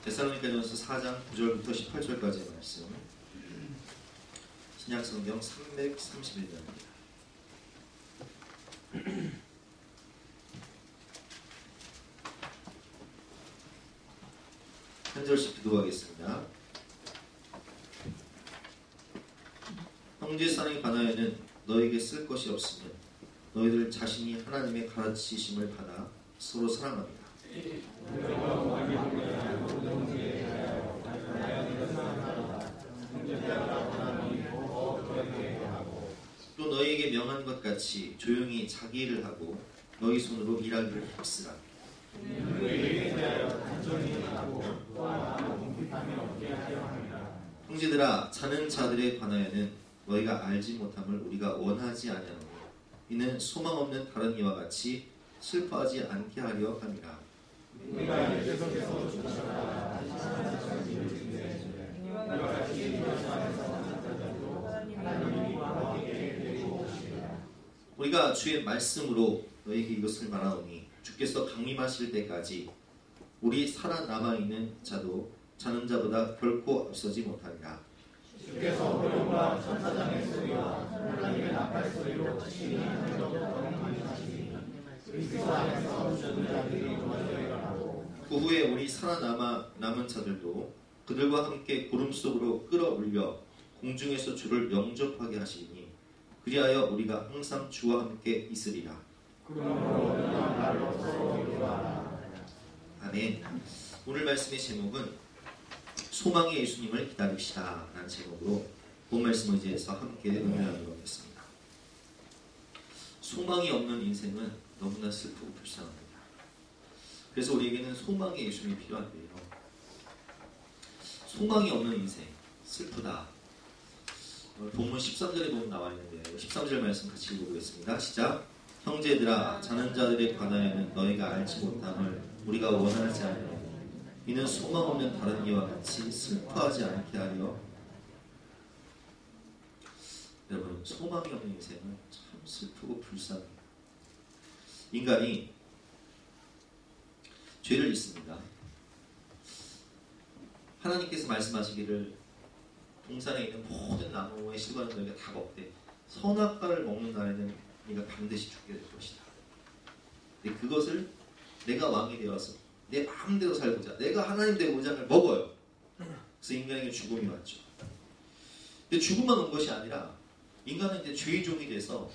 데살로니가전서 4장 9절부터 18절까지의 말씀, 신약성경 331면입니다. 한 절씩 기도하겠습니다. 형제 사랑에 관하여는 너에게 쓸 것이 없으면 너희들 자신이 하나님의 가르치심을 받아 서로 사랑합니다. 또 너희에게 명한 것 같이 조용히 자기 일을 하고 너희 손으로 일하기를 힘쓰라. 형제들아, 자는 자들에 관하여는 너희가 알지 못함을 우리가 원하지 아니하노니 이는 소망 없는 다른 이와 같이 슬퍼하지 않게 하려 함이라. 우리가 주의 말씀으로 너희에게 이것을 말하오니 주께서 강림하실 때까지 우리 살아남아있는 자도 자는 자보다 결코 앞서지 못하리라. 주께서 어려움과 천사장의 소리와 하나님의 나팔 소리로 친히 하늘로 거듭나시니 그리스도 안에서 죽은 자들이 먼저 일어나고 그 후에 우리 살아남은 자들도 그들과 함께 구름 속으로 끌어올려 공중에서 주를 영접하게 하시니 그리하여 우리가 항상 주와 함께 있으리라. 그러므로 너희가 말로 서로 기도하라. 아멘. 오늘 말씀의 제목은 소망의 예수님을 기다립시다 라는 제목으로 본 말씀 의지해서 함께 은혜하도록 하겠습니다. 소망이 없는 인생은 너무나 슬프고 불쌍합니다. 그래서 우리에게는 소망의 예수님이 필요한데요. 소망이 없는 인생, 슬프다. 본문 13절에 보면 나와 있는데요. 13절 말씀 같이 읽어보겠습니다. 시작. 형제들아, 자는 자들에 관하여는 너희가 알지 못함을 우리가 원하지 않으니 이는 소망 없는 다른 이와 같이 슬퍼하지 않게 하려. 여러분, 소망이 없는 인생은 참 슬프고 불쌍해요. 인간이 죄를 짓습니다. 하나님께서 말씀하시기를 동산에 있는 모든 나무의 실과는 너희가 다 먹되 선악과를 먹는 날에는 네가 반드시 죽게 될 것이다. 근데 그것을 내가 왕이 되어서 내 마음대로 살고자, 내가 하나님 되고자 먹어요. 그래서 인간에게 죽음이 왔죠. 근데 죽음만 온 것이 아니라 인간은 이제 죄의 종이 돼서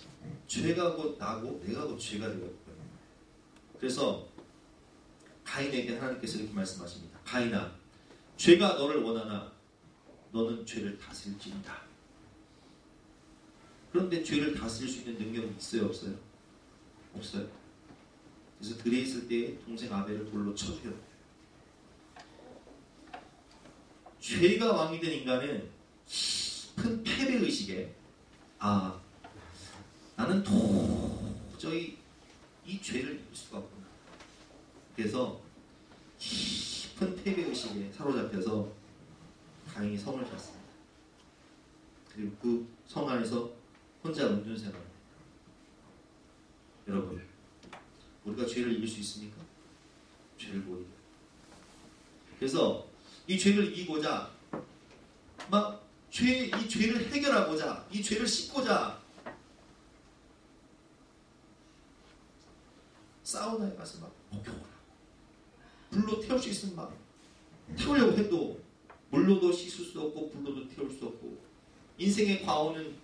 죄가 곧 나고 내가 곧 죄가 되었고요. 그래서 가인에게 하나님께서 이렇게 말씀하십니다. 가인아, 죄가 너를 원하나 너는 죄를 다스릴지니라. 그런데 죄를 다스릴 수 있는 능력이 있어요, 없어요? 없어요. 그래서 들에 있을 때 동생 아벨을 돌로 쳐 죽였어요. 죄가 왕이 된 인간은 깊은 패배의식에 나는 도저히 이 죄를 이길 수가 없구나. 그래서 깊은 패배의식에 사로잡혀서 가인이 성을 샀습니다. 그리고 그 성 안에서 혼자 은둔생활. 여러분, 우리가 죄를 이길 수 있습니까? 죄를 못 이겨요. 그래서 이 죄를 이기고자 이 죄를 해결하고자, 이 죄를 씻고자 사우나에 가서 목욕을 하고 불로 태울 수 있으면 태우려고 해도 물로도 씻을 수 없고 불로도 태울 수 없고 인생의 과오는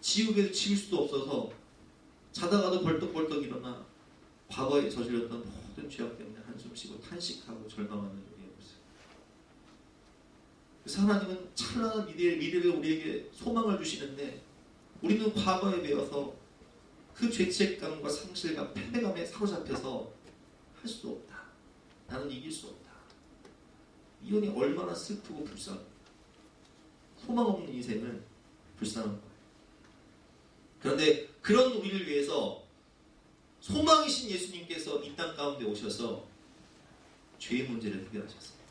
지우개도 치울 수도 없어서 자다가도 벌떡벌떡 일어나 과거에 저질렀던 모든 죄악 때문에 한숨 쉬고 탄식하고 절망하는 일이 없어요. 그래서 하나님은 찬란한 미래를 우리에게 소망을 주시는데 우리는 과거에 배워서 그 죄책감과 상실감, 패배감에 사로잡혀서 할 수 없다. 나는 이길 수 없다. 이혼이 얼마나 슬프고 불쌍해. 소망 없는 인생은 불쌍한 거예요. 그런데 그런 우리를 위해서 소망이신 예수님께서 이 땅 가운데 오셔서 죄의 문제를 해결하셨습니다.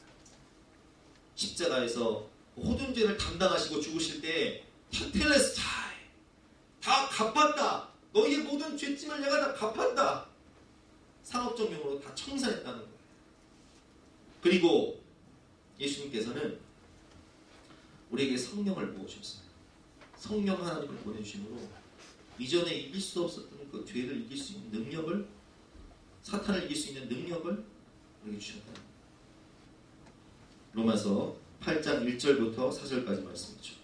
십자가에서 모든 죄를 담당하시고 죽으실 때 테텔레스타이 다 갚았다. 너희의 모든 죄짐을 내가 다 갚았다. 상업적 용어로 다 청산했다는 거예요. 그리고 예수님께서는 우리에게 성령을 부어주셨어요. 성령 하나님을 보내주심으로 이전에 이길 수 없었던 그 죄를 이길 수 있는 능력을, 사탄을 이길 수 있는 능력을 우리에게 주셨다. 로마서 8장 1절부터 4절까지 말씀이죠.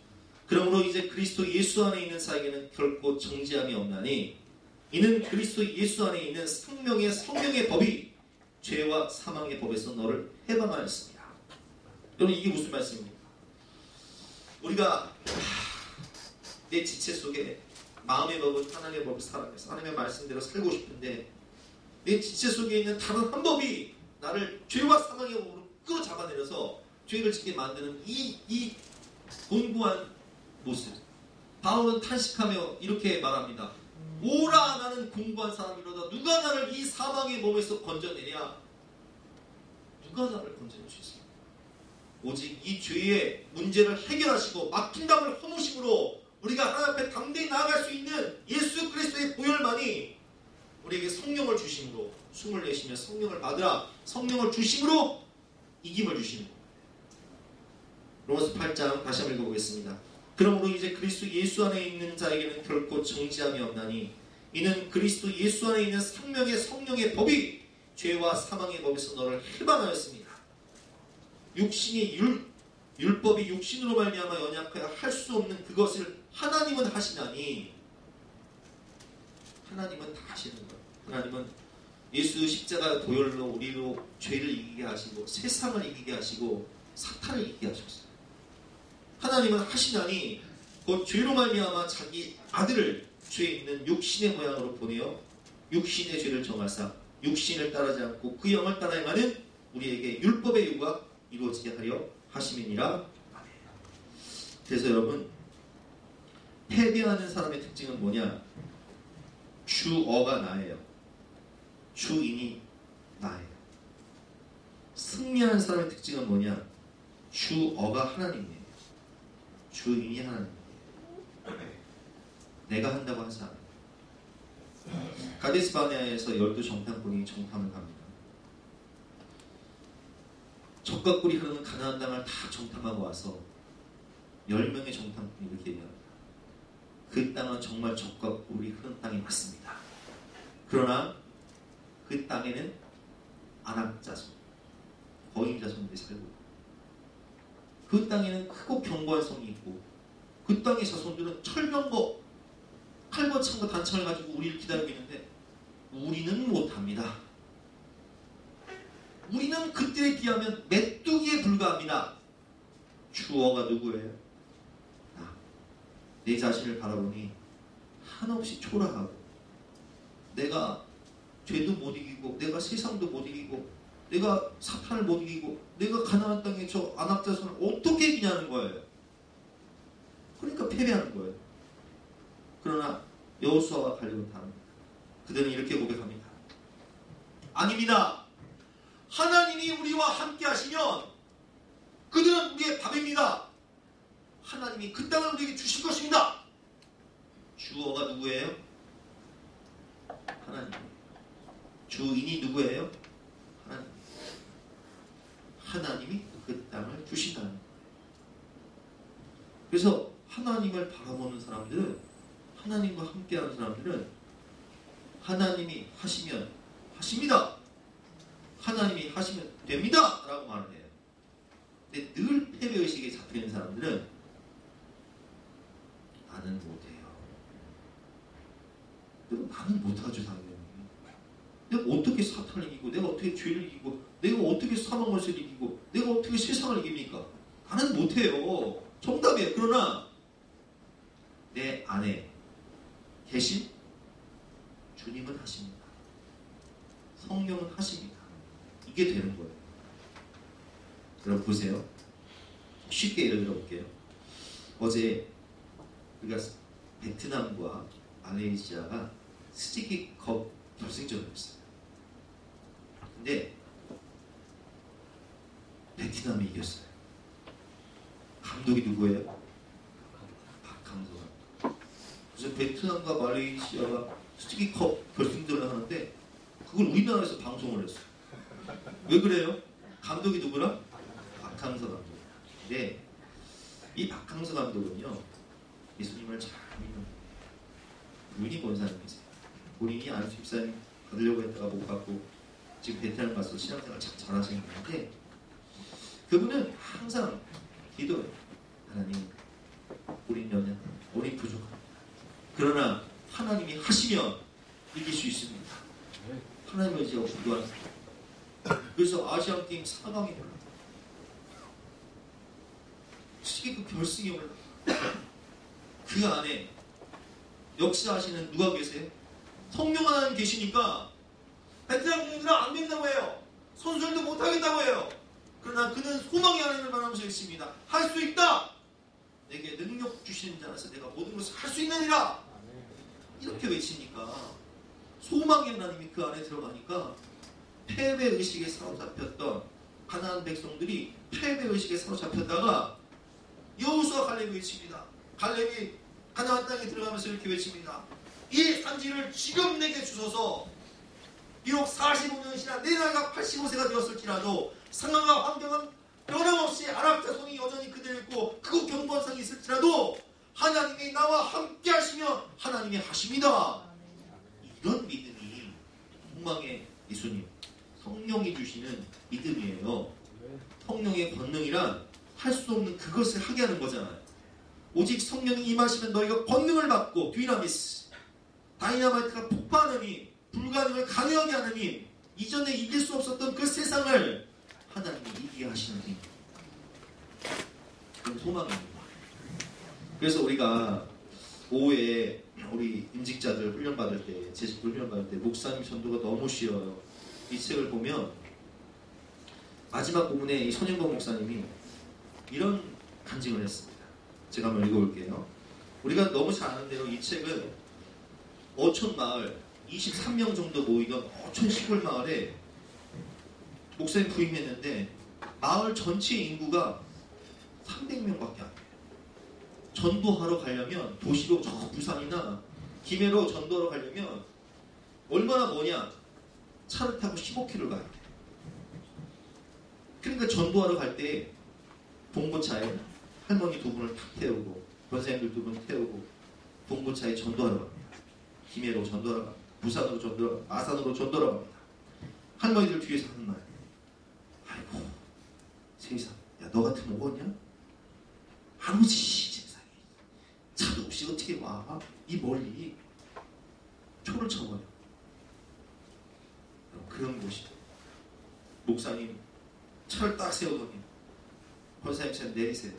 그러므로 이제 그리스도 예수 안에 있는 자에게는 결코 정죄함이 없나니 이는 그리스도 예수 안에 있는 생명의 성령의 법이 죄와 사망의 법에서 너를 해방하였습니다. 여러분, 이게 무슨 말씀입니까? 우리가 내 지체 속에 마음의 법은 하나님의 법을 살아가면서 하나님의 말씀대로 살고 싶은데 내 지체 속에 있는 다른 한 법이 나를 죄와 사망의 법으로 끌어잡아내려서 죄를 짓게 만드는 이 곤고한 모습. 바울은 탄식하며 이렇게 말합니다. 오라, 나는 공고한 사람이로다. 누가 나를 이 사망의 몸에서 건져내냐? 누가 나를 건져낼 수 있습니까? 오직 이 죄의 문제를 해결하시고 막힌 담을 허무심으로 우리가 하나님 앞에 담대히 나아갈 수 있는 예수 그리스도의 보혈만이 우리에게 성령을 주심으로, 숨을 내쉬며 성령을 받으라, 성령을 주심으로 이김을 주시는 겁니다. 로마서 8장 다시 한번 읽어보겠습니다. 그러므로 이제 그리스도 예수 안에 있는 자에게는 결코 정죄함이 없나니 이는 그리스도 예수 안에 있는 생명의 성령의 법이 죄와 사망의 법에서 너를 해방하였습니다. 육신이 율법이 육신으로 말미암아 연약하여 할 수 없는 그것을 하나님은 하시나니, 하나님은 다 하시는 거예요. 하나님은 예수 십자가 보혈로 우리로 죄를 이기게 하시고 세상을 이기게 하시고 사탄을 이기게 하셨어요. 하나님은 하시나니 곧 죄로 말미암아 자기 아들을 죄에 있는 육신의 모양으로 보내어 육신의 죄를 정하사 육신을 따르지 않고 그 영을 따라 행하는 우리에게 율법의 요구가 이루어지게 하려 하심이니라. 그래서 여러분, 패배하는 사람의 특징은 뭐냐? 주어가 나예요. 주인이 나예요. 승리하는 사람의 특징은 뭐냐? 주어가 하나님이에요. 주인이 하나님이에요. 내가 한다고 하지 않아요. 가데스 바네아에서 12정탐꾼이 정탐을 갑니다. 적과 꿀이 흐르는 가나안 땅을 다 정탐하고 와서 10명의 정탐꾼이 이렇게 얘기합니다. 그 땅은 정말 적과 꿀이 흐르는 땅이 맞습니다. 그러나 그 땅에는 아낙 자손, 거인 자손들이 살고 있고 그 땅에는 크고 견고한 성이 있고 그 땅의 자손들은 철병거, 칼과 창과 단창을 가지고 우리를 기다리고 있는데 우리는 못합니다. 우리는 그때에 비하면 메뚜기에 불과합니다. 주어가 누구예요? 나. 내 자신을 바라보니 한없이 초라하고 내가 죄도 못 이기고 내가 세상도 못 이기고 내가 사탄을 못 이기고 내가 가나안 땅에 저 아낙 자손을 어떻게 이기냐는 거예요. 그러니까 패배하는 거예요. 그러나 여호수아와 갈렙은 다릅니다. 그들은 이렇게 고백합니다. 아닙니다. 하나님이 우리와 함께 하시면 그들은 우리의 밥입니다. 하나님이 그 땅을 우리에게 주실 것입니다. 주어가 누구예요? 하나님. 주인이 누구예요? 하나님. 하나님이 그 땅을 주신다는 거예요. 그래서 하나님을 바라보는 사람들은, 하나님과 함께하는 사람들은 하나님이 하시면 하십니다. 하나님이 하시면 됩니다. 라고 말을 해요. 근데 늘 패배의식에 잡혀있는 사람들은 나는 못해요. 나는 못하죠, 당연히. 내가 어떻게 사탄을 이기고 내가 어떻게 죄를 이기고 내가 어떻게 사망을 이기고 내가 어떻게 세상을 이깁니까? 나는 못해요. 정답이에요. 그러나 내 안에 계신 주님은 하십니다. 성령은 하십니다. 이게 되는 거예요. 여러분 보세요. 쉽게 예를 들어볼게요. 어제 우리가 베트남과 말레이시아가 스티키컵 결승전을 했어요. 근데 베트남이 이겼어요. 감독이 누구예요? 박항서 감독. 그래서 베트남과 말레이시아가 스티키컵 결승전을 하는데 그걸 우리나라에서 방송을 했어요. 왜 그래요? 감독이 누구라? 박항서. 박항서 감독입니다. 근데 이 박항서 감독은요, 예수님을 잘 믿는 본인이 권사님이세요. 본인이 안수 집사님 받으려고 했다가 못 받고 지금 베트남 가서 신앙생활 참 잘하시는 분인데, 그분은 항상 기도해요. 하나님, 우린 연약, 우린 부족합니다. 그러나 하나님이 하시면 이길 수 있습니다. 하나님을 의지하고 기도하는. 그래서 아시안게임 4강에 올라. 특히 그 결승에 올라. 그 안에 역사하시는 누가 계세요? 성령 하나님 계시니까 베테랑 공들은 안 된다고 해요. 선수들도 못하겠다고 해요. 그러나 그는 소망의 하나님을 바라면서 있습니다. 할 수 있다. 내게 능력 주시는 자라서 내가 모든 것을 할 수 있느니라. 이렇게 외치니까 소망의 하나님이 그 안에 들어가니까 패배의식에 사로잡혔던 가나안 백성들이 패배의식에 사로잡혔다가 여호수아 갈렙이 외칩니다. 갈렙이 가나안 땅에 들어가면서 이렇게 외칩니다. 이 산지를 지금 내게 주소서. 비록 45년 지나 내 나이가 85세가 되었을지라도 상황과 환경은 변함없이 아랍 자손이 여전히 그대로 있고 그곳 경보상이 있을지라도 하나님이 나와 함께 하시면 하나님이 하십니다. 이런 믿음이 소망의 예수님, 성령이 주시는 믿음이에요. 성령의 권능이란 할 수 없는 그것을 하게 하는 거잖아요. 오직 성령이 임하시면 너희가 권능을 받고, 디나미스, 다이나마이트가 폭파하는 힘, 불가능을 가능하게 하는 힘, 이전에 이길 수 없었던 그 세상을 하나님이 이기게 하시는 힘. 그건 소망입니다. 그래서 우리가 오후에 우리 임직자들 훈련받을 때, 제식들 훈련받을 때 목사님 전도가 너무 쉬워요. 이 책을 보면 마지막 부분에 이 손영범 목사님이 이런 간증을 했습니다. 제가 한번 읽어볼게요. 우리가 너무 잘 아는 대로 이 책은 어촌 마을 23명 정도 모이던 어촌 시골 마을에 목사님 부임했는데 마을 전체 인구가 300명밖에 안 돼요. 전도하러 가려면 도시로 저 부산이나 김해로 전도하러 가려면 얼마나 머냐? 차를 타고 15km를 가야 돼. 그러니까 전도하러 갈 때 봉고차에 할머니 2분을 탁 태우고 권사님들 2분 태우고 봉고차에 전도하러 갑니다. 김해로 전도하러 갑니다. 부산으로 전도하러 갑니다. 마산으로 전도하러 갑니다. 할머니들 뒤에서 하는 말, 아이고 세상, 야 너 같으면 오겠냐? 아버지 세상에 차도 없이 어떻게 와? 이 멀리 초를 쳐버려. 그런 곳이 목사님 차를 딱 세우더니 권사님처럼 내리세요.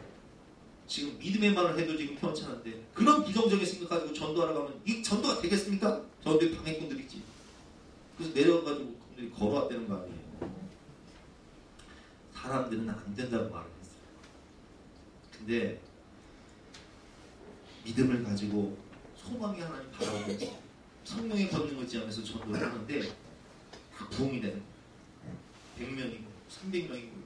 지금 믿음의 말을 해도 지금 편찮은데 그런 부정적인 생각 가지고 전도하러 가면 이 전도가 되겠습니까? 전도의 방해꾼들이지. 그래서 내려가지고 그분들이 걸어왔다는 거 아니에요. 사람들은 안 된다고 말을 했어요. 근데 믿음을 가지고 소망의 하나님 바라보면서 성령의 권능을 지하면서 전도를 하는데 다 부흥이 되는 거예요. 100명이고 300명이고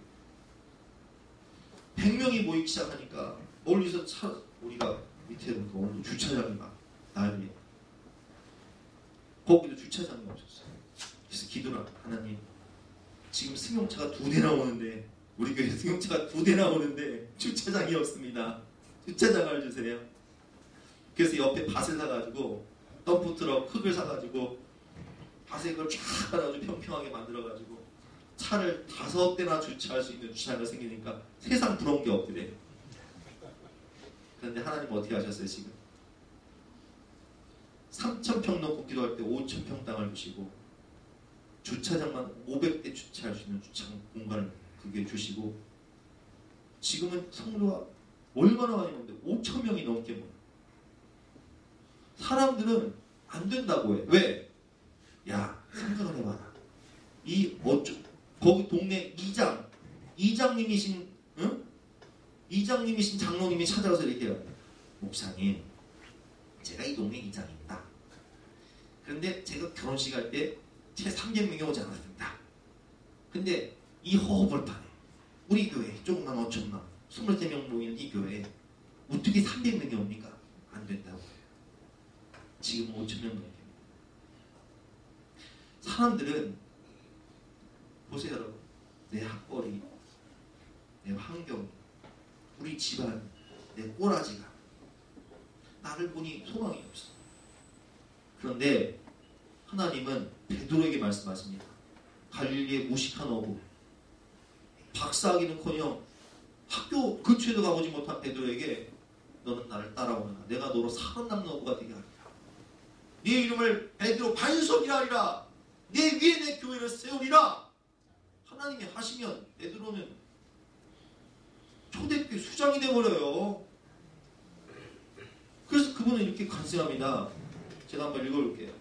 100명이 모이기 시작하니까 멀리서 우리가 밑에 오늘 주차장이 막 난리에 거기도 주차장이 없었어요. 그래서 기도를 하나님, 지금 승용차가 2대나 오는데 우리 교회 승용차가 2대나 오는데 주차장이 없습니다. 주차장을 주세요. 그래서 옆에 밭을 사가지고 덤프트럭 흙을 사가지고 밭에 그걸 쫙 깔아가지고 평평하게 만들어가지고 차를 5대나 주차할 수 있는 주차장이 생기니까 세상 부러운 게 없더래. 그런데 하나님 어떻게 하셨어요? 지금 3,000평 놓고 기도할 때 5,000평 땅을 주시고 주차장만 500대 주차할 수 있는 주차장 공간을 그게 주시고 지금은 성도가 얼마나 많이 오는데 5,000명이 넘게 모여. 사람들은 안 된다고 해. 왜? 야, 생각을 해봐라. 이 거기 동네 이장님이신, 응? 이장님이신 장로님이 찾아와서 이렇게 해요. 목사님, 제가 이 동네 이장입니다. 그런데 제가 결혼식 할 때 채 300명이 오지 않았습니다. 근데 이 허허벌판에 우리 교회 조금만 5천만 23명 모이는 이 교회에 어떻게 300명이 옵니까? 안 된다고 해요. 지금 5,000명 넘게. 사람들은 보세요 여러분, 내 학벌이 내 환경, 우리 집안, 내 꼬라지가 나를 보니 소망이 없어. 그런데 하나님은 베드로에게 말씀하십니다. 갈릴리의 무식한 어부, 박사하기는커녕 학교 근처에도 가보지 못한 베드로에게 너는 나를 따라오느라 내가 너로 살아남는 어부가 되게 하리라. 네 이름을 베드로 반석이라 하리라. 내 위에 내 교회를 세우리라. 하나님이 하시면 베드로는 초대교회 수장이 되어버려요. 그래서 그분은 이렇게 간증합니다. 제가 한번 읽어볼게요.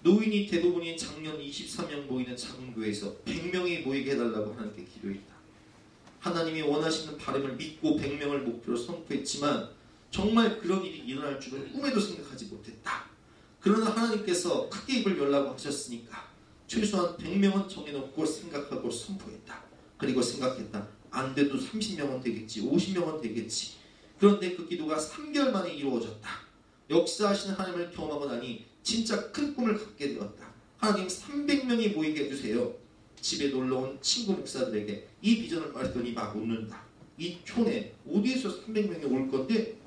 노인이 대부분이 작년 23명 모이는 작은 교회에서 100명이 모이게 해달라고 하나님께 기도했다. 하나님이 원하시는 바람을 믿고 100명을 목표로 선포했지만 정말 그런 일이 일어날 줄은 꿈에도 생각하지 못했다. 그러나 하나님께서 크게 입을 열라고 하셨으니까 최소한 100명은 정해놓고 생각하고 선포했다. 그리고 생각했다. 안 돼도 30명은 되겠지, 50명은 되겠지. 그런데 그 기도가 3개월 만에 이루어졌다. 역사하시는 하나님을 경험하고 나니 진짜 큰 꿈을 갖게 되었다. 하나님 300명이 모이게 해주세요. 집에 놀러온 친구 목사들에게 이 비전을 말했더니 막 웃는다. 이 촌에 어디에서 300명이 올 건데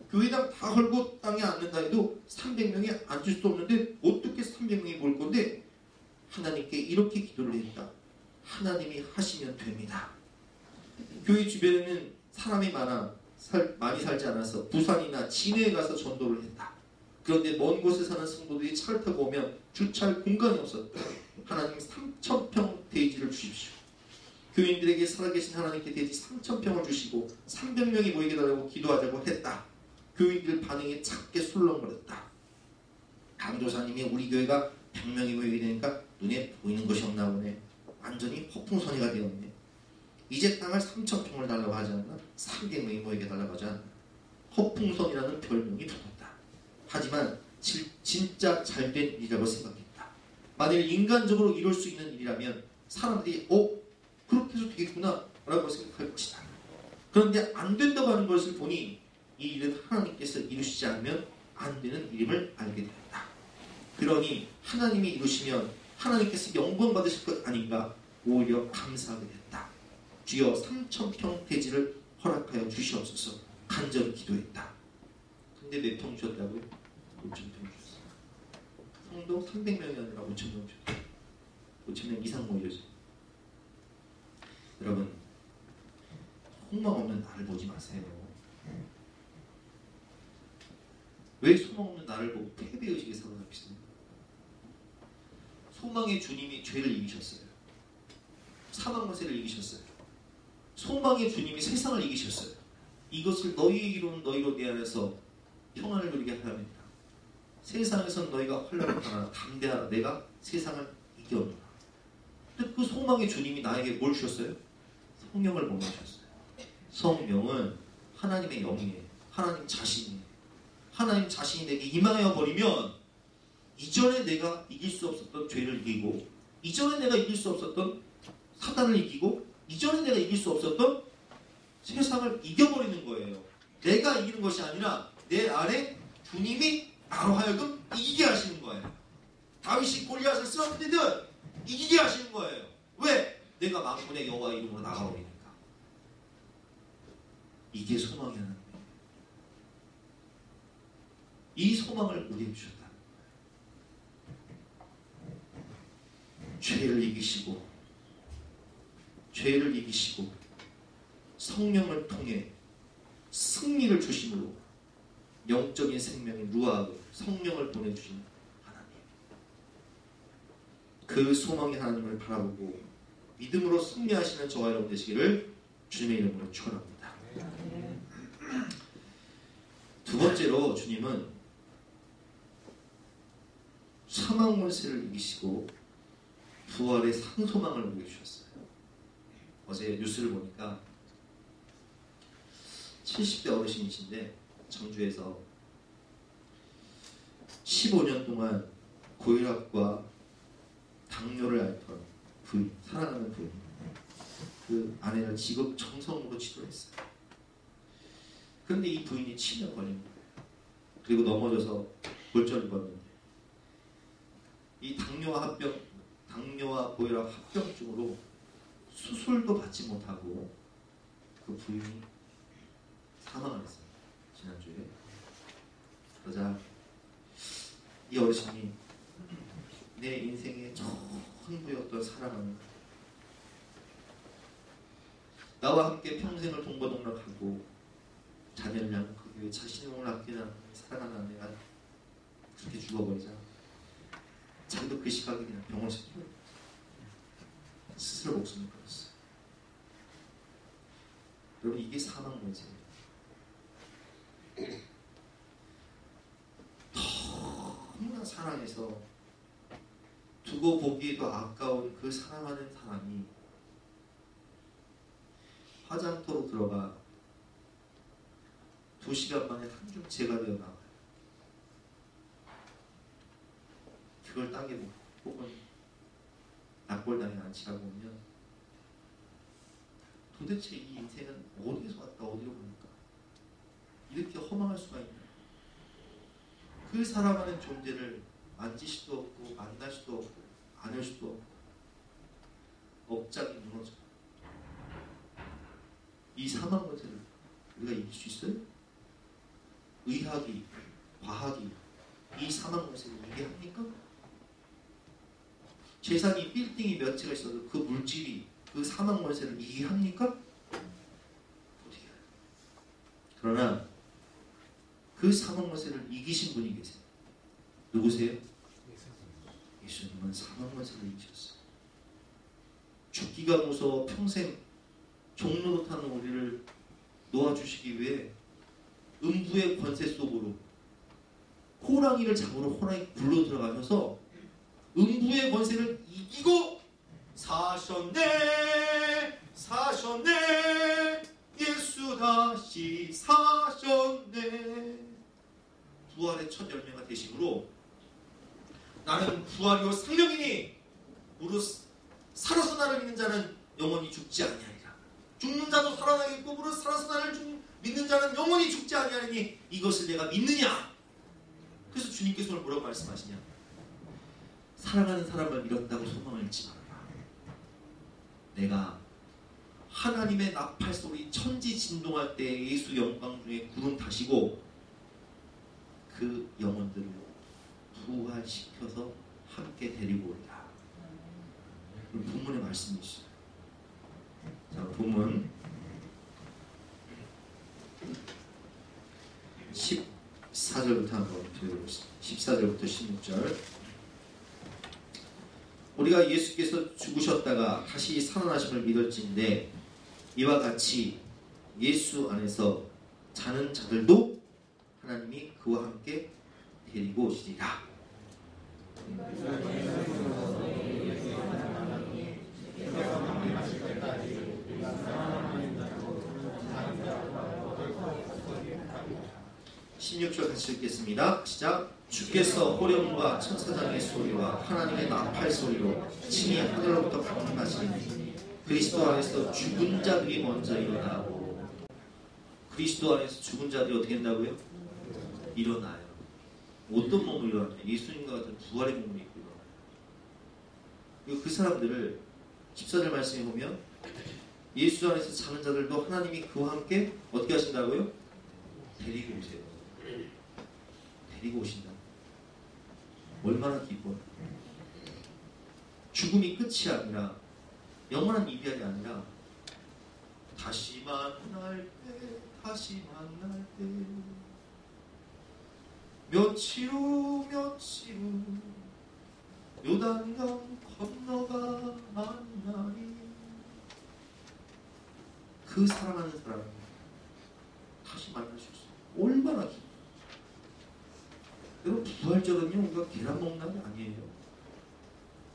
교회당 다 헐고 땅에 앉는다 해도 300명이 앉을 수 없는데 어떻게 300명이 모일 건데 하나님께 이렇게 기도를 했다. 하나님이 하시면 됩니다. 교회 주변에는 사람이 많이 살지 않아서 부산이나 진해에 가서 전도를 했다. 그런데 먼 곳에 사는 성도들이 차를 타고 오면 주차할 공간이 없었다. 하나님 3,000평 대지를 주십시오. 교인들에게 살아계신 하나님께 대지 3,000평을 주시고 300명이 모이게 달라고 기도하자고 했다. 교인들 반응이 작게 술렁거렸다. 강도사님이 우리 교회가 100명이 모이게 되니까 눈에 보이는 것이 없나 보네. 완전히 허풍선이가 되었네. 이제 땅을 3,000평을 달라고 하지 않나? 300명이 모이게 달라고 하지 않나? 허풍선이라는 별명이 붙었다. 하지만 진짜 잘된 일이라고 생각했다. 만일 인간적으로 이룰 수 있는 일이라면 사람들이 그렇게 해서 되겠구나 라고 생각할 것이다. 그런데 안 된다고 하는 것을 보니 이 일은 하나님께서 이루시지 않으면 안 되는 일임을 알게 되었다. 그러니 하나님이 이루시면 하나님께서 영광 받으실 것 아닌가 오히려 감사하게 됐다. 주여 3,000평 대지를 허락하여 주시옵소서 간절히 기도했다. 근데 몇 평 주셨다고요? 5,000평 주셨어요. 성도 300명이 아니라 5,000명 주셨어요. 5,000명 이상 모여서. 여러분, 소망 없는 나를 보지 마세요. 왜 소망 없는 나를 보고 패배의식에 사로잡히세요? 소망의 주님이 죄를 이기셨어요. 사망 권세를 이기셨어요. 소망의 주님이 세상을 이기셨어요. 이것을 너희의 이루는 너희로 내 안에서 평안을 누리게 하랍니다. 세상에선 너희가 환난을 당하나 담대하라. 내가 세상을 이겨노라. 근데 그 소망의 주님이 나에게 뭘 주셨어요? 성령을 보내주셨어요. 성령은 하나님의 영이에요. 하나님 자신이에요. 하나님 자신이 내게 임하여 버리면 이전에 내가 이길 수 없었던 죄를 이기고 이전에 내가 이길 수 없었던 사단을 이기고 이전에 내가 이길 수 없었던 세상을 이겨버리는 거예요. 내가 이기는 것이 아니라 내 안에 주님이 나로 하여금 이기게 하시는 거예요. 다윗이 골리앗을 쓰러뜨리듯 이기게 하시는 거예요. 왜? 내가 만군의 여호와 이름으로 나가버리니까. 이게 소망이 하나님. 이 소망을 우리에게 주셨다. 죄를 이기시고 성령을 통해 승리를 주심으로 영적인 생명인 루아흐 성령을 보내주신 하나님. 그 소망의 하나님을 바라보고 믿음으로 승리하시는 저와 여러분 되시기를 주님의 이름으로 축원합니다. 두 번째로 주님은 사망 권세를 이기시고 부활의 상소망을 보여주셨어요. 어제 뉴스를 보니까 70대 어르신이신데 청주에서 15년 동안 고혈압과 당뇨를 앓던 부인, 사랑하는 부인, 그 아내를 지극정성으로 치료했어요. 그런데 이 부인이 치매 걸린 거예요. 그리고 넘어져서 골절을 받는데 이 당뇨와 고혈압 합병증으로 수술도 받지 못하고 그 부인이 사망을 했어요. 지난주에. 그러자 이 어르신이 내 인생의 전부였던 사랑하는, 나와 함께 평생을 동거동락하고 자녀를 낳고 그 교회 자신의 몸을 아끼지 않는 사랑하는 아내가 그렇게 죽어버리자 자기도 그 시각에 그냥 병원에서 스스로 목숨을 끊었어요. 여러분, 이게 사망 문제예요. 너무나 사랑해서 두고 보기에도 아까운 그 사랑하는 사람이 화장터로 들어가 2시간 만에 한줌체가 되어 나와요. 그걸 땅에 묻고 혹은 낙골당에 안치하고 오면 도대체 이 인생은 어디서 왔다 어디로 갑니까? 이렇게 허망할 수가 있나? 그 사랑하는 존재를 만질 수도 없고 만날 수도 없고 안을 수도 없고 억장이 무너져요. 이 사망 문제를 우리가 이길 수 있어요? 의학이, 과학이 이 사망 문제를 이해합니까? 재산이 빌딩이 몇 채가 있어도 그 물질이 그 사망 문제를 이해합니까? 못이해요. 그러나 그 사망 문제를 이기신 분이 계세요. 누구세요? 예수님은 사망 문제를 이기셨어요. 죽기가 무서워 평생 종로로 타는 우리를 놓아주시기 위해 음부의 권세 속으로 호랑이를 잡으러 호랑이 굴로 들어가셔서 음부의 권세를 이기고 사셨네 사셨네 예수 다시 사셨네. 부활의 첫 열매가 되심으로 나는 부활이요 생명이니 무릇 살아서 나를 믿는 자는 영원히 죽지 아니하리라. 죽는 자도 살아나겠고 무릇 살아서 나를 믿는 자는 영원히 죽지 아니하리니 이것을 내가 믿느냐. 그래서 주님께서 오늘 뭐라고 말씀하시냐. 사랑하는 사람을 잃었다고 소망을 잃지 말아라. 내가 하나님의 나팔 소리 천지 진동할 때 예수 영광 중에 구름 타시고 그 영혼들을 부활시켜서 함께 데리고 오리라. 본문의 말씀이 있어요. 자, 본문 14절부터 한번 읽어보겠습니다. 14절부터 16절. 우리가 예수께서 죽으셨다가 다시 살아나심을 믿을진데 이와 같이 예수 안에서 자는 자들도 하나님이 그와 함께 데리고 오시리라. (16절) 같이 읽겠습니다. 시작. 주께서 호령과 천사장의 소리와 하나님의 나팔 소리로 친히 하늘로부터 방문하시니 그리스도 안에서 죽은 자들이 먼저 일어나고. 그리스도 안에서 죽은 자들이 어떻게 된다고요? 일어나요. 어떤 몸으로 일어나요? 예수님과 같은 부활의 몸으로 입고 일어나요. 그리고 그 사람들을 14절 말씀에 보면 예수 안에서 자는 자들도 하나님이 그와 함께 어떻게 하신다고요? 데리고 오세요. 데리고 오신다. 얼마나 기뻐요. 죽음이 끝이 아니라 영원한 이별이 아니라 다시 만날 때 다시 만날 때 며칠 후 요단강 건너가 만나니. 그 사랑하는 사람을 다시 만날 수 있어요. 얼마나 기뻐요. 여러분, 부활절은요 우리가 계란 먹는 게 아니에요.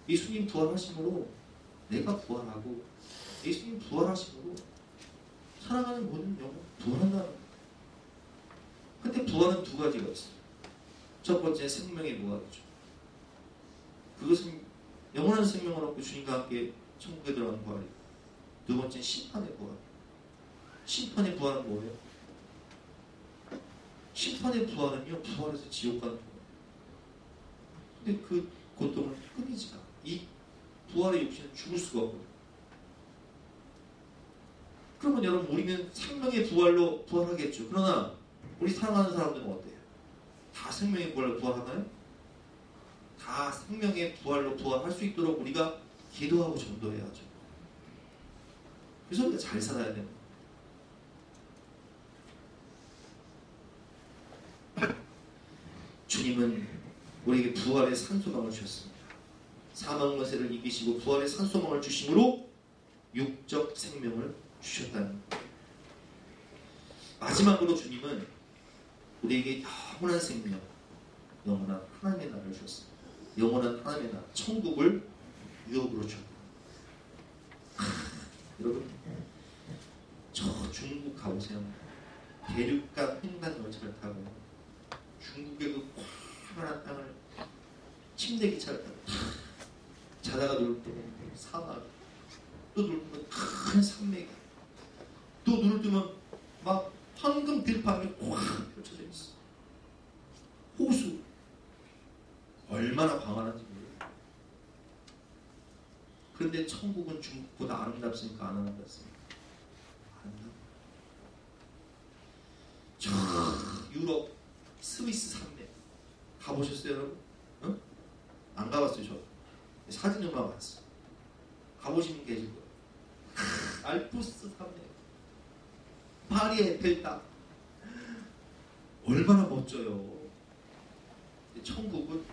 예수님 부활하심으로 내가 부활하고 예수님 부활하심으로 사랑하는 모든 영혼 부활한다는 거예요. 근데 부활은 두 가지가 있어요. 첫 번째 생명의 부활이죠. 그것은 영원한 생명을 얻고 주님과 함께 천국에 들어가는 부활이고, 두 번째는 심판의 부활. 심판의 부활은 뭐예요? 심판의 부활은요 부활해서 지옥 가는 거예요. 근데 그 고통은 끊이지 않아요. 이 부활의 육신은 죽을 수가 없거든요. 그러면 여러분 우리는 생명의 부활로 부활하겠죠. 그러나 우리 사랑하는 사람들은 어때요? 다 생명의 부활로 부활하나요? 다 생명의 부활로 부활할 수 있도록 우리가 기도하고 전도해야죠. 그래서 우리가 잘 살아야 됩니다. 주님은 우리에게 부활의 산소망을 주셨습니다. 사망 권세를 이기시고 부활의 산소망을 주심으로 육적 생명을 주셨다는 것. 마지막으로 주님은 우리에게 영원한 생명, 영원한 하나님의 나라를 주셨습니다. 영원한 하나님의 나라, 천국을 유업으로 주셨다. 여러분, 저 중국 가보세요. 대륙간 횡단 열차를 타고 중국의 그 광활한 땅을 침대 기차를 타고 자다가 누울 때 사막, 또 누울 때면 큰 산맥이, 또 누울 때면 막 황금 들판이 꽉 펼쳐져 있어. 호수 얼마나 광활한지 몰라요. 그런데 천국은 중국보다 아름답습니까? 안 아름답습니까? 아름답다. 저 유럽 스위스 산맥 가보셨어요, 여러분? 응? 안 가봤어요, 저. 사진으로만 봤어. 가보시면 계실 거예요. 알프스 산맥, 파리 에펠탑, 얼마나 멋져요. 천국은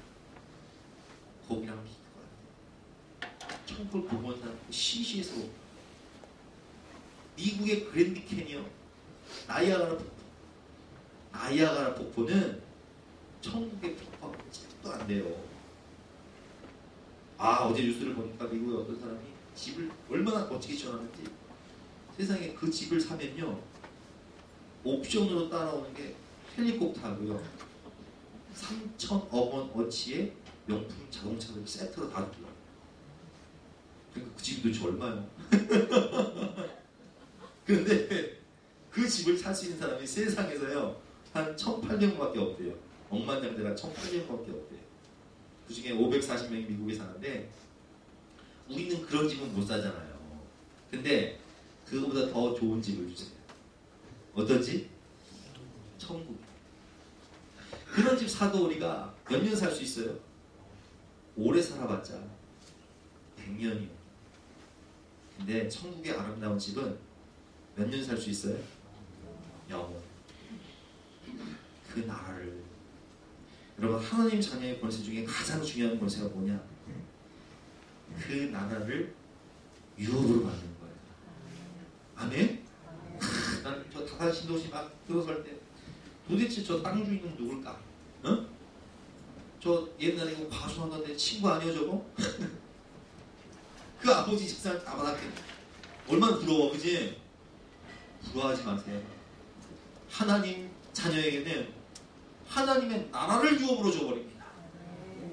거기랑 비교가 안 돼요. 천국을 보고 온 사람 시시해서 미국의 그랜드 캐니언, 나이아가라 폭포. 나이아가라 폭포는 천국의 폭포하고 짝도 안 돼요. 어제 뉴스를 보니까 미국의 어떤 사람이 집을 얼마나 멋지게 지어놨는지, 세상에 그 집을 사면요 옵션으로 따라오는 게 헬리콥터하고요 3,000억 원 어치의 명품 자동차를 세트로 다 주더라고요. 그러니까 그 집이 도대체 얼마요? 그런데 그 집을 살 수 있는 사람이 세상에서요 한 1,800명밖에 없대요. 억만장자가 1,800명밖에 없대요. 그 중에 540명이 미국에 사는데 우리는 그런 집은 못 사잖아요. 근데 그거보다 더 좋은 집을 주세요. 어떤 집? 천국. 그런 집 사도 우리가 몇 년 살 수 있어요? 오래 살아봤자 100년이요. 근데 천국의 아름다운 집은 몇 년 살 수 있어요? 영원. 그 나라를, 여러분, 하나님 자녀의 권세 중에 가장 중요한 권세가 뭐냐? 그 나라를 유업으로 받는 거예요. 아멘? 나는 저 다산 신도시 막 들어설 때 도대체 저 땅 주인은 누굴까? 어? 저 옛날에 이거 과수하던데 친구 아니야 저거? 그 아버지 집사람 다 받았겠네. 얼마나 부러워, 그지? 부러워하지 마세요. 하나님 자녀에게는 하나님의 나라를 유업으로 줘버립니다.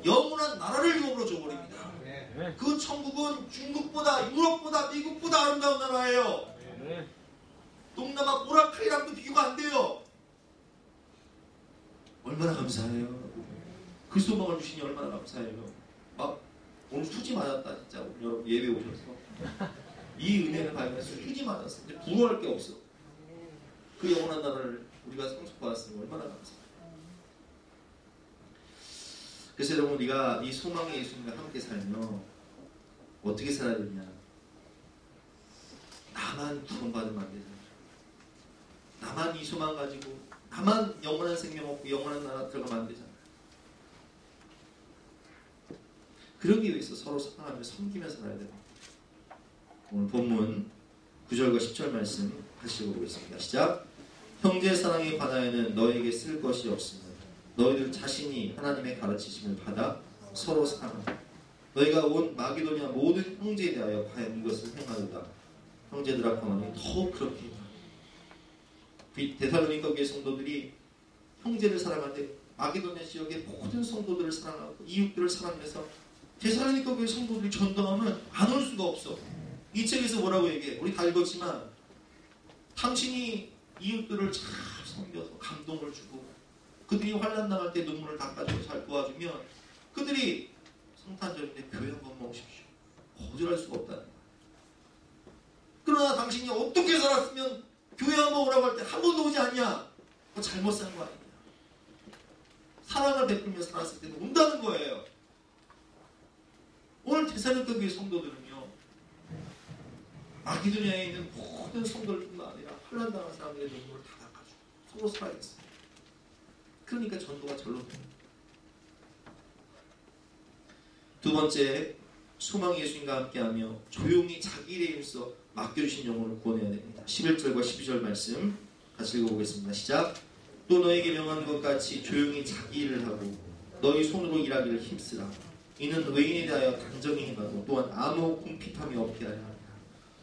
영원한 나라를 유업으로 줘버립니다. 그 천국은 중국보다, 유럽보다, 미국보다 아름다운 나라예요. 동남아 보라카이랑도 비교가 안 돼요. 얼마나 감사해요. 그 소망을 주시니 얼마나 감사해요. 막 오늘 수지 맞았다 진짜. 오늘 여러분 예배 오셔서 이 은혜를 받으면서 휴지 맞았어. 이제 부러워할 게 없어. 그 영원한 나라를 우리가 상속받았으니 얼마나 감사해요. 그래서 여러분, 우리가 이 소망의 예수님과 함께 살면 어떻게 살아야 되냐? 나만 구원받으면 안 되잖아. 나만 이 소망 가지고 나만 영원한 생명 없고 영원한 나라 들어가면 안 되잖아. 그러기 위해서 서로 사랑하며 섬기면서 살아야 됩니다. 오늘 본문 9절과 10절 말씀 다시 읽어보겠습니다. 시작. 형제 사랑에 관하여는 너에게 쓸 것이 없으며 너희들 자신이 하나님의 가르치심을 받아 서로 사랑하라. 너희가 온 마게도냐 모든 형제에 대하여 과연 이것을 행하도다. 형제들아 가만히 더 그렇게 해라. 데살로니가 교회 성도들이 형제를 사랑하는데 마게도냐 지역의 모든 성도들을 사랑하고 이웃들을 사랑해서 데살로니가 교회 성도들이 전도하면 안 올 수가 없어. 이 책에서 뭐라고 얘기해? 우리 다 읽었지만 당신이 이웃들을 잘 섬겨서 감동을 주고 그들이 환난 당할 때 눈물을 닦아주고 잘 도와주면 그들이 성탄절인데 교회 한번 오십시오. 거절할 수가 없다는 거야. 그러나 당신이 어떻게 살았으면 교회 한번 오라고 할 때 한 번도 오지 않냐? 뭐 잘못 산 거 아니냐? 사랑을 베풀며 살았을 때는 온다는 거예요. 오늘 데살로니가 교회 성도들은요, 마게도냐에 있는 모든 성도들뿐만 아니라 환난당한 사람들의 눈물을 다 닦아주고 서로 살아야겠어요. 그러니까 전도가 절로 됩니다. 두 번째, 소망의 예수님과 함께하며 조용히 자기 일에 힘써 맡겨주신 영혼을 구원해야 됩니다. 11절과 12절 말씀 같이 읽어보겠습니다. 시작. 또 너에게 명한 것 같이 조용히 자기 일을 하고 너희 손으로 일하기를 힘쓰라. 이는 외인에 대하여 단정히 행하고 또한 아무 궁핍함이 없게 하려 합니다.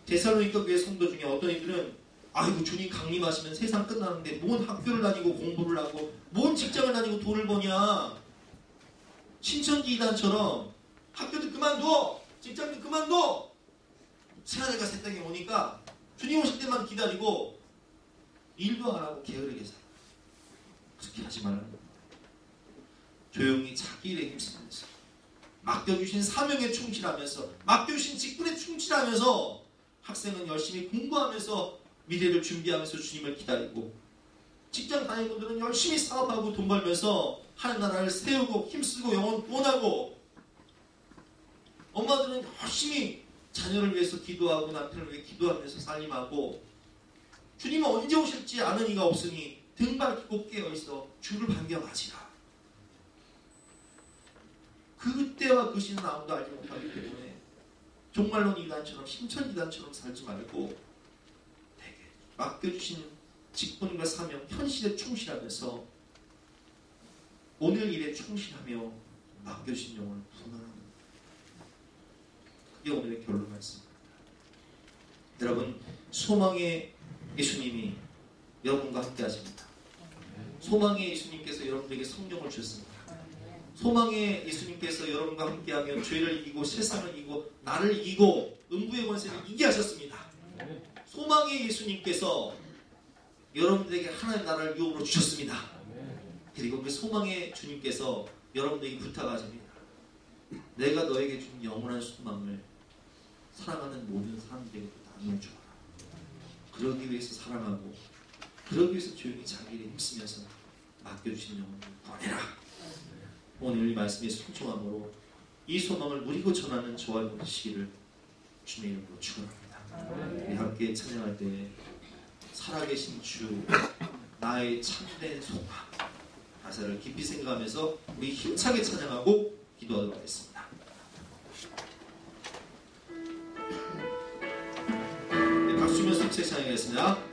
데살로니가 교회 성도 중에 어떤 이들은 아이고 주님 강림하시면 세상 끝나는데 뭔 학교를 다니고 공부를 하고 뭔 직장을 다니고 돈을 버냐. 신천지 이단처럼 학교도 그만둬, 직장도 그만둬. 새하늘과 새 땅에 오니까 주님 오실 때만 기다리고 일도 안 하고 게으르게 살아. 그렇게 하지 말라는 겁니다. 조용히 자기 일에 힘쓰면서 맡겨주신 사명에 충실하면서 맡겨주신 직분에 충실하면서 학생은 열심히 공부하면서 미래를 준비하면서 주님을 기다리고 직장 다니는 분들은 열심히 사업하고 돈 벌면서 하나님 나라를 세우고 힘쓰고 영혼 구원하고 엄마들은 열심히 자녀를 위해서 기도하고 남편을 위해 기도하면서 살림하고 주님은 언제 오실지 아는 이가 없으니 등받고 깨어있어 주를 반겨하지라. 그때와 그 시는 아무도 알지 못하기 때문에 종말론 이단처럼 신천지단처럼 살지 말고 되게 맡겨주신 직분과 사명 현실에 충실하면서 오늘 일에 충실하며 맡겨주신 영혼을 분별하는 그게 오늘의 결론 말씀입니다. 여러분, 소망의 예수님이 여러분과 함께 하십니다. 소망의 예수님께서 여러분들에게 성령을 주셨습니다. 소망의 예수님께서 여러분과 함께하며 죄를 이기고 세상을 이기고 나를 이기고 음부의 권세를 이기게 하셨습니다. 소망의 예수님께서 여러분들에게 하나님의 나라를 유업으로 주셨습니다. 그리고 그 소망의 주님께서 여러분들에게 부탁하십니다. 내가 너에게 준 영원한 소망을 사랑하는 모든 사람들에게 나눠주어라. 그러기 위해서 사랑하고 그러기 위해서 조용히 자기 일에 힘쓰면서 맡겨주신 영혼을 구원해라. 오늘 이 말씀의 순종함으로 이 소망을 누리고 전하는 저와 여러분 되시기를 주님의 이름으로 축원합니다. 우리 함께 찬양할 때 살아계신 주 나의 참된 소망 가사를 깊이 생각하면서 우리 힘차게 찬양하고 기도하도록 하겠습니다. 네, 박수 주면서 힘차게 찬양하겠습니다.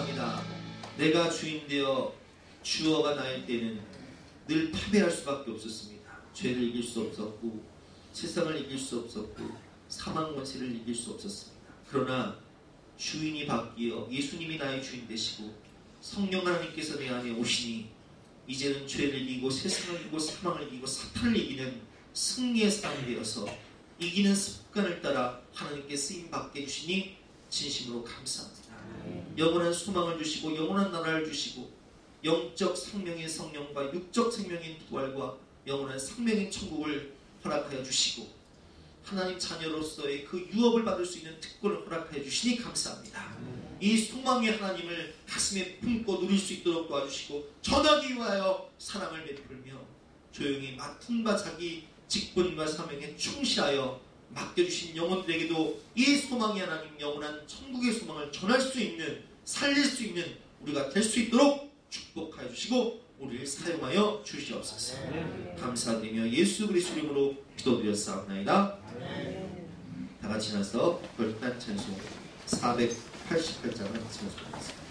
감사합니다. 내가 주인 되어 주어가 나일 때는 늘 패배할 수밖에 없었습니다. 죄를 이길 수 없었고 세상을 이길 수 없었고 사망 권세를 이길 수 없었습니다. 그러나 주인이 바뀌어 예수님이 나의 주인 되시고 성령 하나님께서 내 안에 오시니 이제는 죄를 이기고 세상을 이기고 사망을 이기고 사탄을 이기는 승리의 사람이 되어서 이기는 습관을 따라 하나님께 쓰임받게 해주시니 진심으로 감사합니다. 영원한 소망을 주시고 영원한 나라를 주시고 영적 생명의 성령과 육적 생명인 부활과 영원한 생명인 천국을 허락하여 주시고 하나님 자녀로서의 그 유업을 받을 수 있는 특권을 허락하여 주시니 감사합니다. 이 소망의 하나님을 가슴에 품고 누릴 수 있도록 도와주시고 전하기 위하여 사랑을 베풀며 조용히 맡은 바 자기 직분과 사명에 충실하여 맡겨주신 영혼들에게도 이 소망의 하나님 영원한 천국의 소망을 전할 수 있는 살릴 수 있는 우리가 될 수 있도록 축복하여 주시고 우리를 사용하여 주시옵소서. 감사드리며 예수 그리스도 이름으로 기도드렸사옵나이다. 다 같이 나서 별단 찬송 488장을 증송하겠습니다.